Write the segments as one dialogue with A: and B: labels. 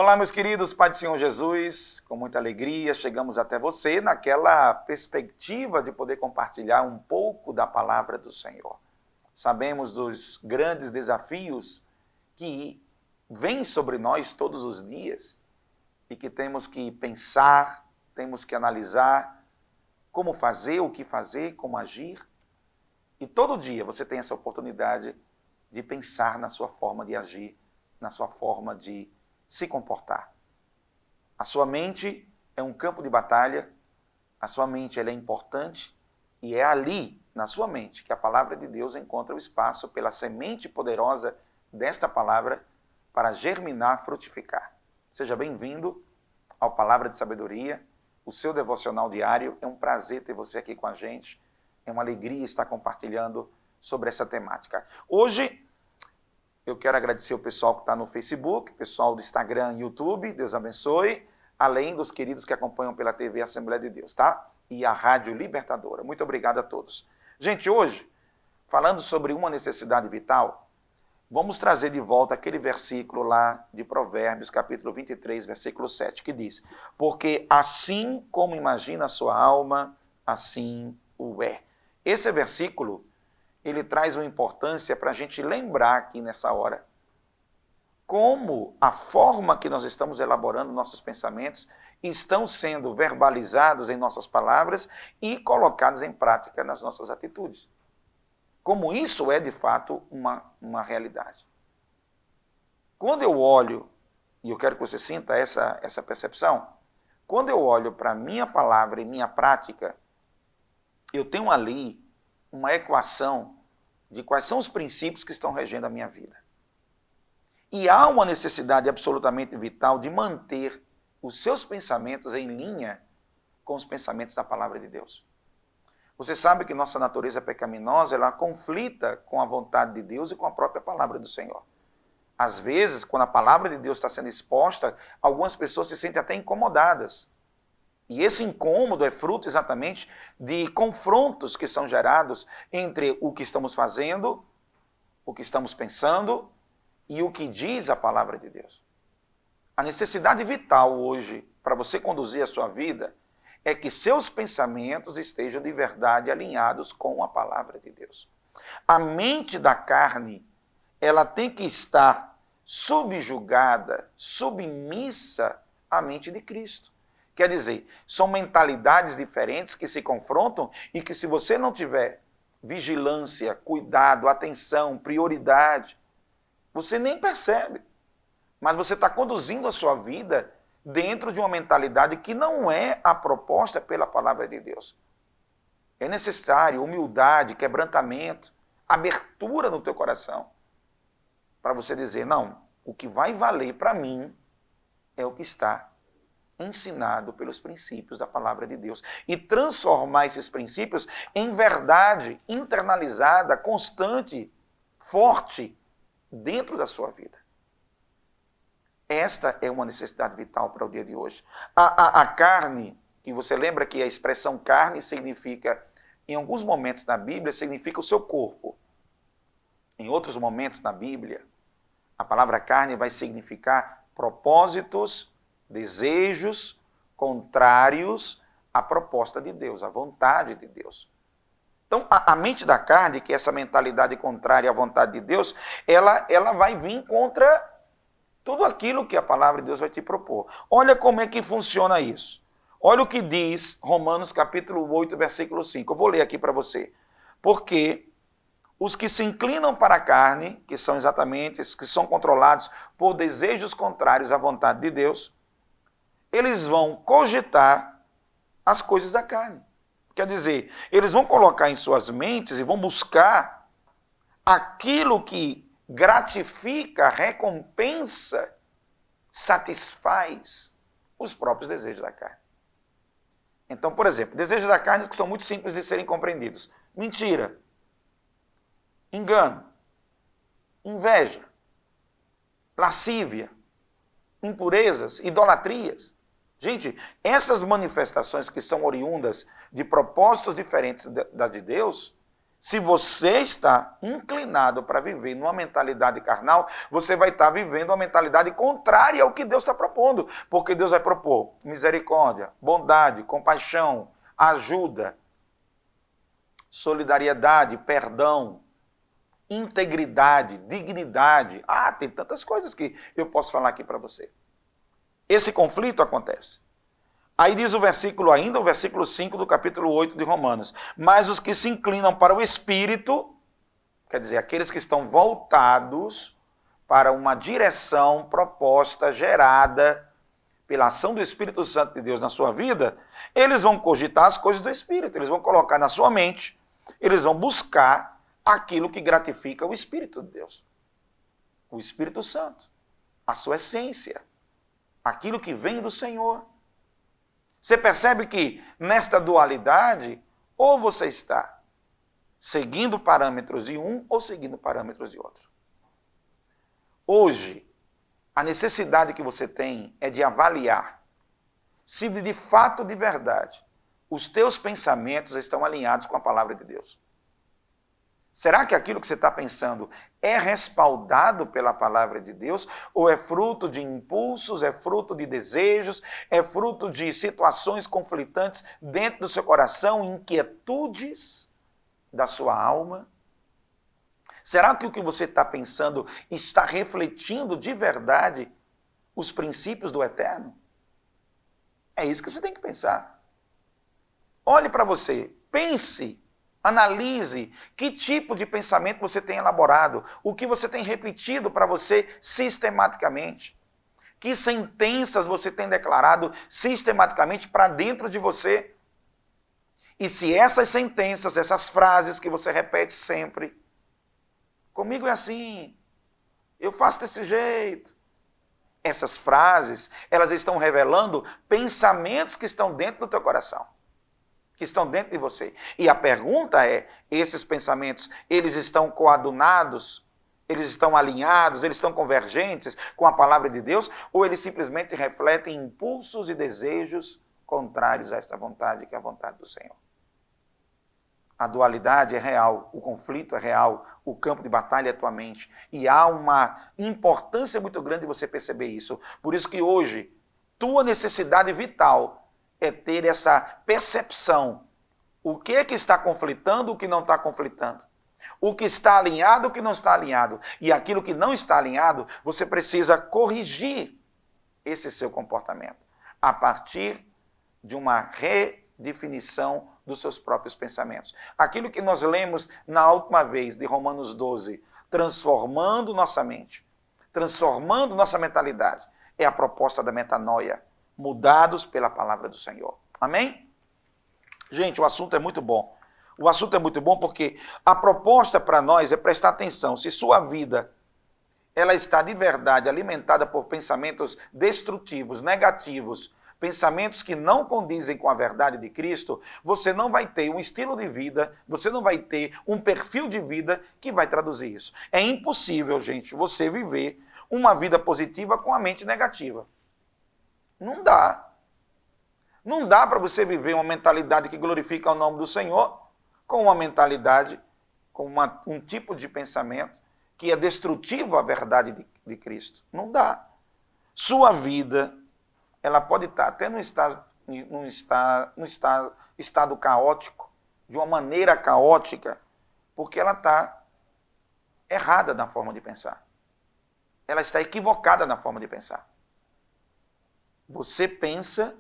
A: Olá, meus queridos, Pai do Senhor Jesus, com muita alegria chegamos até você naquela perspectiva de poder compartilhar um pouco da palavra do Senhor. Sabemos dos grandes desafios que vêm sobre nós todos os dias e que temos que pensar, temos que analisar como fazer, o que fazer, como agir. E todo dia você tem essa oportunidade de pensar na sua forma de agir, na sua forma de se comportar. A sua mente é um campo de batalha, a sua mente ela é importante e é ali, na sua mente, que a palavra de Deus encontra o espaço pela semente poderosa desta palavra para germinar, frutificar. Seja bem-vindo ao Palavra de Sabedoria, o seu devocional diário. É um prazer ter você aqui com a gente, é uma alegria estar compartilhando sobre essa temática. Hoje, eu quero agradecer o pessoal que está no Facebook, pessoal do Instagram e YouTube, Deus abençoe, além dos queridos que acompanham pela TV Assembleia de Deus, tá? E a Rádio Libertadora. Muito obrigado a todos. Gente, hoje, falando sobre uma necessidade vital, vamos trazer de volta aquele versículo lá de Provérbios, capítulo 23, versículo 7, que diz: porque assim como imagina a sua alma, assim o é. Esse versículo, ele traz uma importância para a gente lembrar aqui nessa hora como a forma que nós estamos elaborando nossos pensamentos estão sendo verbalizados em nossas palavras e colocados em prática nas nossas atitudes. Como isso é, de fato, uma realidade. Quando eu olho, e eu quero que você sinta essa percepção, quando eu olho para a minha palavra e minha prática, eu tenho ali uma equação de quais são os princípios que estão regendo a minha vida. E há uma necessidade absolutamente vital de manter os seus pensamentos em linha com os pensamentos da palavra de Deus. Você sabe que nossa natureza pecaminosa, ela conflita com a vontade de Deus e com a própria palavra do Senhor. Às vezes, quando a palavra de Deus está sendo exposta, algumas pessoas se sentem até incomodadas. E esse incômodo é fruto exatamente de confrontos que são gerados entre o que estamos fazendo, o que estamos pensando e o que diz a palavra de Deus. A necessidade vital hoje para você conduzir a sua vida é que seus pensamentos estejam de verdade alinhados com a palavra de Deus. A mente da carne, ela tem que estar subjugada, submissa à mente de Cristo. Quer dizer, são mentalidades diferentes que se confrontam e que, se você não tiver vigilância, cuidado, atenção, prioridade, você nem percebe. Mas você está conduzindo a sua vida dentro de uma mentalidade que não é a proposta pela palavra de Deus. É necessário humildade, quebrantamento, abertura no teu coração, para você dizer: não, o que vai valer para mim é o que está ensinado pelos princípios da palavra de Deus. E transformar esses princípios em verdade internalizada, constante, forte, dentro da sua vida. Esta é uma necessidade vital para o dia de hoje. A carne, e você lembra que a expressão carne significa, em alguns momentos na Bíblia, significa o seu corpo. Em outros momentos na Bíblia, a palavra carne vai significar propósitos, desejos contrários à proposta de Deus, à vontade de Deus. Então, a mente da carne, que é essa mentalidade contrária à vontade de Deus, ela vai vir contra tudo aquilo que a palavra de Deus vai te propor. Olha como é que funciona isso. Olha o que diz Romanos capítulo 8, versículo 5. Eu vou ler aqui para você. Porque os que se inclinam para a carne, que são exatamente os que são controlados por desejos contrários à vontade de Deus, eles vão cogitar as coisas da carne. Quer dizer, eles vão colocar em suas mentes e vão buscar aquilo que gratifica, recompensa, satisfaz os próprios desejos da carne. Então, por exemplo, desejos da carne que são muito simples de serem compreendidos: mentira, engano, inveja, lascívia, impurezas, idolatrias. Gente, essas manifestações que são oriundas de propósitos diferentes da de Deus, Se você está inclinado para viver numa mentalidade carnal, você vai estar vivendo uma mentalidade contrária ao que Deus está propondo. Porque Deus vai propor misericórdia, bondade, compaixão, ajuda, solidariedade, perdão, integridade, dignidade. Tem tantas coisas que eu posso falar aqui para você. Esse conflito acontece. Aí diz o versículo 5 do capítulo 8 de Romanos. Mas os que se inclinam para o Espírito, quer dizer, aqueles que estão voltados para uma direção proposta, gerada pela ação do Espírito Santo de Deus na sua vida, eles vão cogitar as coisas do Espírito, eles vão colocar na sua mente, eles vão buscar aquilo que gratifica o Espírito de Deus. O Espírito Santo, a sua essência, aquilo que vem do Senhor. Você percebe que nesta dualidade, ou você está seguindo parâmetros de um ou seguindo parâmetros de outro. Hoje, a necessidade que você tem é de avaliar se de fato, de verdade, os teus pensamentos estão alinhados com a palavra de Deus. Será que aquilo que você está pensando é respaldado pela palavra de Deus? Ou é fruto de impulsos, é fruto de desejos, é fruto de situações conflitantes dentro do seu coração, inquietudes da sua alma? Será que o que você está pensando está refletindo de verdade os princípios do eterno? É isso que você tem que pensar. Olhe para você, pense. Analise que tipo de pensamento você tem elaborado, o que você tem repetido para você sistematicamente, que sentenças você tem declarado sistematicamente para dentro de você. E se essas sentenças, essas frases que você repete sempre, comigo é assim, eu faço desse jeito, essas frases, elas estão revelando pensamentos que estão dentro do teu coração, que estão dentro de você. E a pergunta é, esses pensamentos, eles estão coadunados, eles estão alinhados, eles estão convergentes com a palavra de Deus, ou eles simplesmente refletem impulsos e desejos contrários a esta vontade, que é a vontade do Senhor? A dualidade é real, o conflito é real, o campo de batalha é a tua mente. E há uma importância muito grande de você perceber isso. Por isso que hoje, tua necessidade vital é ter essa percepção. O que é que está conflitando, o que não está conflitando. O que está alinhado, o que não está alinhado. E aquilo que não está alinhado, você precisa corrigir esse seu comportamento. A partir de uma redefinição dos seus próprios pensamentos. Aquilo que nós lemos na última vez de Romanos 12, transformando nossa mente, transformando nossa mentalidade, é a proposta da metanoia. Mudados pela palavra do Senhor. Amém? Gente, o assunto é muito bom. O assunto é muito bom porque a proposta para nós é prestar atenção. Se sua vida ela está de verdade alimentada por pensamentos destrutivos, negativos, pensamentos que não condizem com a verdade de Cristo, você não vai ter um estilo de vida, você não vai ter um perfil de vida que vai traduzir isso. É impossível, gente, você viver uma vida positiva com a mente negativa. Não dá. Não dá para você viver uma mentalidade que glorifica o nome do Senhor com uma mentalidade, com um tipo de pensamento que é destrutivo à verdade de Cristo. Não dá. Sua vida, ela pode estar até num estado caótico, de uma maneira caótica, porque ela está errada na forma de pensar. Ela está equivocada na forma de pensar. Você pensa,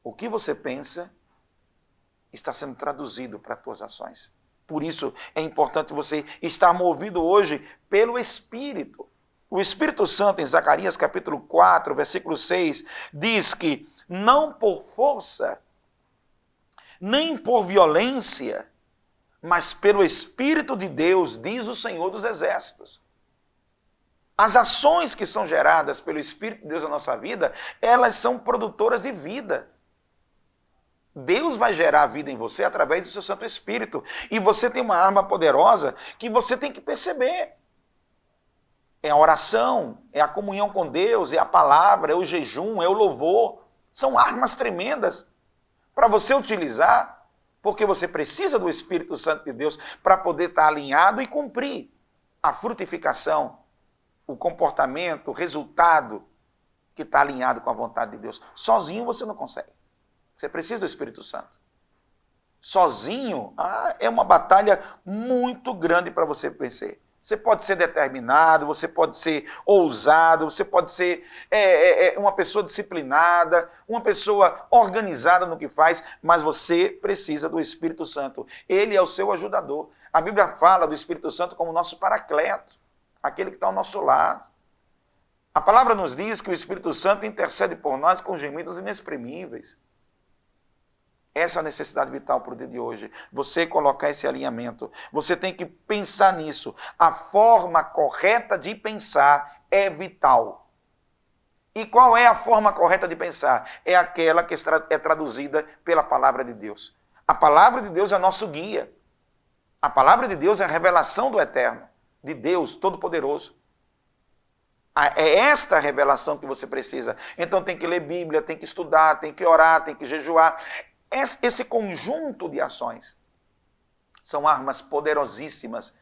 A: o que você pensa está sendo traduzido para as tuas ações. Por isso é importante você estar movido hoje pelo Espírito. O Espírito Santo, em Zacarias capítulo 4, versículo 6, diz que não por força, nem por violência, mas pelo Espírito de Deus, diz o Senhor dos Exércitos. As ações que são geradas pelo Espírito de Deus na nossa vida, elas são produtoras de vida. Deus vai gerar a vida em você através do seu Santo Espírito. E você tem uma arma poderosa que você tem que perceber. É a oração, é a comunhão com Deus, é a palavra, é o jejum, é o louvor. São armas tremendas para você utilizar, Porque você precisa do Espírito Santo de Deus para poder estar alinhado e cumprir a frutificação, o comportamento, o resultado que está alinhado com a vontade de Deus. Sozinho você não consegue. Você precisa do Espírito Santo. Sozinho, é uma batalha muito grande para você vencer. Você pode ser determinado, você pode ser ousado, você pode ser uma pessoa disciplinada, uma pessoa organizada no que faz, mas você precisa do Espírito Santo. Ele é o seu ajudador. A Bíblia fala do Espírito Santo como nosso paracleto, aquele que está ao nosso lado. A palavra nos diz que o Espírito Santo intercede por nós com gemidos inexprimíveis. Essa é a necessidade vital para o dia de hoje. Você colocar esse alinhamento. Você tem que pensar nisso. A forma correta de pensar é vital. E qual é a forma correta de pensar? É aquela que é traduzida pela palavra de Deus. A palavra de Deus é nosso guia. A palavra de Deus é a revelação do Eterno, de Deus Todo-Poderoso. É esta revelação que você precisa. Então tem que ler Bíblia, tem que estudar, tem que orar, tem que jejuar. Esse conjunto de ações são armas poderosíssimas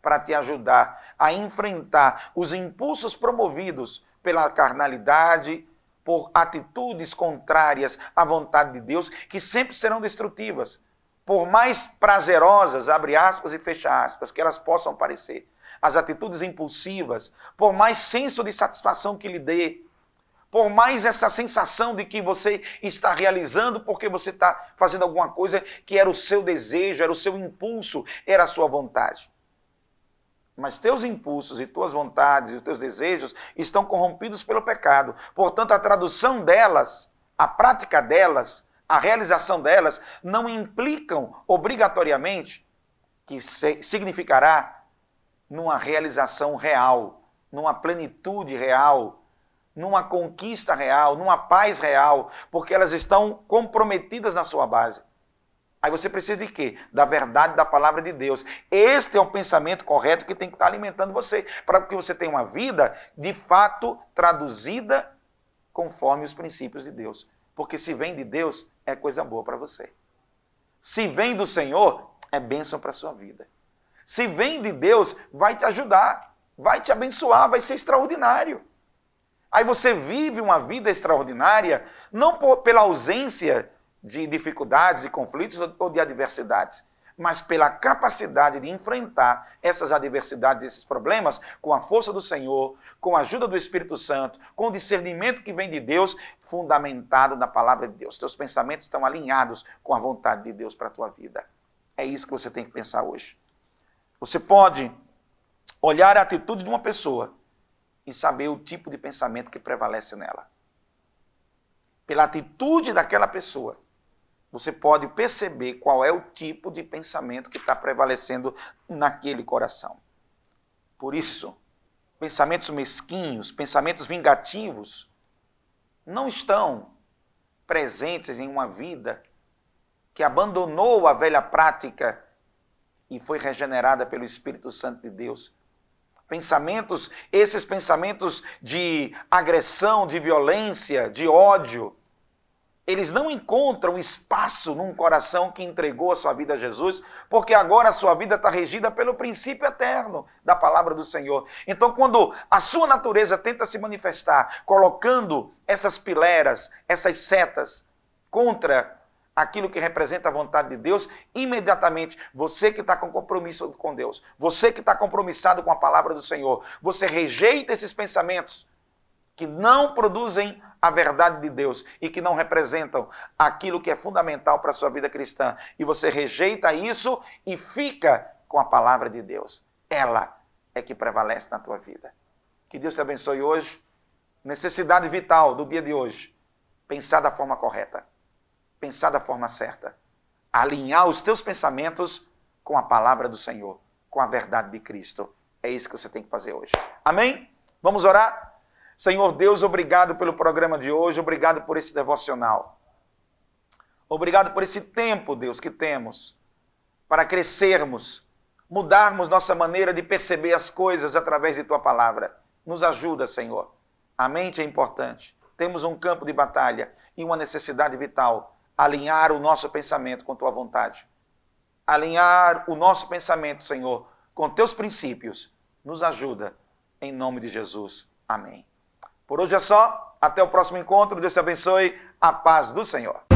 A: para te ajudar a enfrentar os impulsos promovidos pela carnalidade, por atitudes contrárias à vontade de Deus, que sempre serão destrutivas. Por mais prazerosas, abre aspas e fecha aspas, que elas possam parecer. As atitudes impulsivas, por mais senso de satisfação que lhe dê, por mais essa sensação de que você está realizando porque você está fazendo alguma coisa que era o seu desejo, era o seu impulso, era a sua vontade. Mas teus impulsos e tuas vontades e os teus desejos estão corrompidos pelo pecado. Portanto, a tradução delas, a prática delas, a realização delas não implicam obrigatoriamente, que significará numa realização real, numa plenitude real, numa conquista real, numa paz real, porque elas estão comprometidas na sua base. Aí você precisa de quê? Da verdade da palavra de Deus. Este é o pensamento correto que tem que estar alimentando você, para que você tenha uma vida, de fato, traduzida conforme os princípios de Deus. Porque se vem de Deus, é coisa boa para você. Se vem do Senhor, é bênção para a sua vida. Se vem de Deus, vai te ajudar, vai te abençoar, vai ser extraordinário. Aí você vive uma vida extraordinária, não pela ausência de dificuldades, de conflitos ou de adversidades, mas pela capacidade de enfrentar essas adversidades, esses problemas, com a força do Senhor, com a ajuda do Espírito Santo, com o discernimento que vem de Deus, fundamentado na palavra de Deus. Teus pensamentos estão alinhados com a vontade de Deus para a tua vida. É isso que você tem que pensar hoje. Você pode olhar a atitude de uma pessoa e saber o tipo de pensamento que prevalece nela. Pela atitude daquela pessoa, você pode perceber qual é o tipo de pensamento que está prevalecendo naquele coração. Por isso, pensamentos mesquinhos, pensamentos vingativos, não estão presentes em uma vida que abandonou a velha prática e foi regenerada pelo Espírito Santo de Deus. Esses pensamentos de agressão, de violência, de ódio, eles não encontram espaço num coração que entregou a sua vida a Jesus, porque agora a sua vida está regida pelo princípio eterno da palavra do Senhor. Então, quando a sua natureza tenta se manifestar, colocando essas pileras, essas setas contra aquilo que representa a vontade de Deus, imediatamente, você que está com compromisso com Deus, você que está compromissado com a palavra do Senhor, você rejeita esses pensamentos que não produzem a verdade de Deus e que não representam aquilo que é fundamental para a sua vida cristã. E você rejeita isso e fica com a palavra de Deus. Ela é que prevalece na tua vida. Que Deus te abençoe hoje. Necessidade vital do dia de hoje. Pensar da forma correta. Pensar da forma certa. Alinhar os teus pensamentos com a palavra do Senhor, com a verdade de Cristo. É isso que você tem que fazer hoje. Amém? Vamos orar? Senhor Deus, obrigado pelo programa de hoje, obrigado por esse devocional. Obrigado por esse tempo, Deus, que temos para crescermos, mudarmos nossa maneira de perceber as coisas através de Tua palavra. Nos ajuda, Senhor. A mente é importante. Temos um campo de batalha e uma necessidade vital. Alinhar o nosso pensamento com Tua vontade. alinhar o nosso pensamento, Senhor, com teus princípios. Nos ajuda, em nome de Jesus. Amém. Por hoje é só. Até o próximo encontro. Deus te abençoe. A paz do Senhor.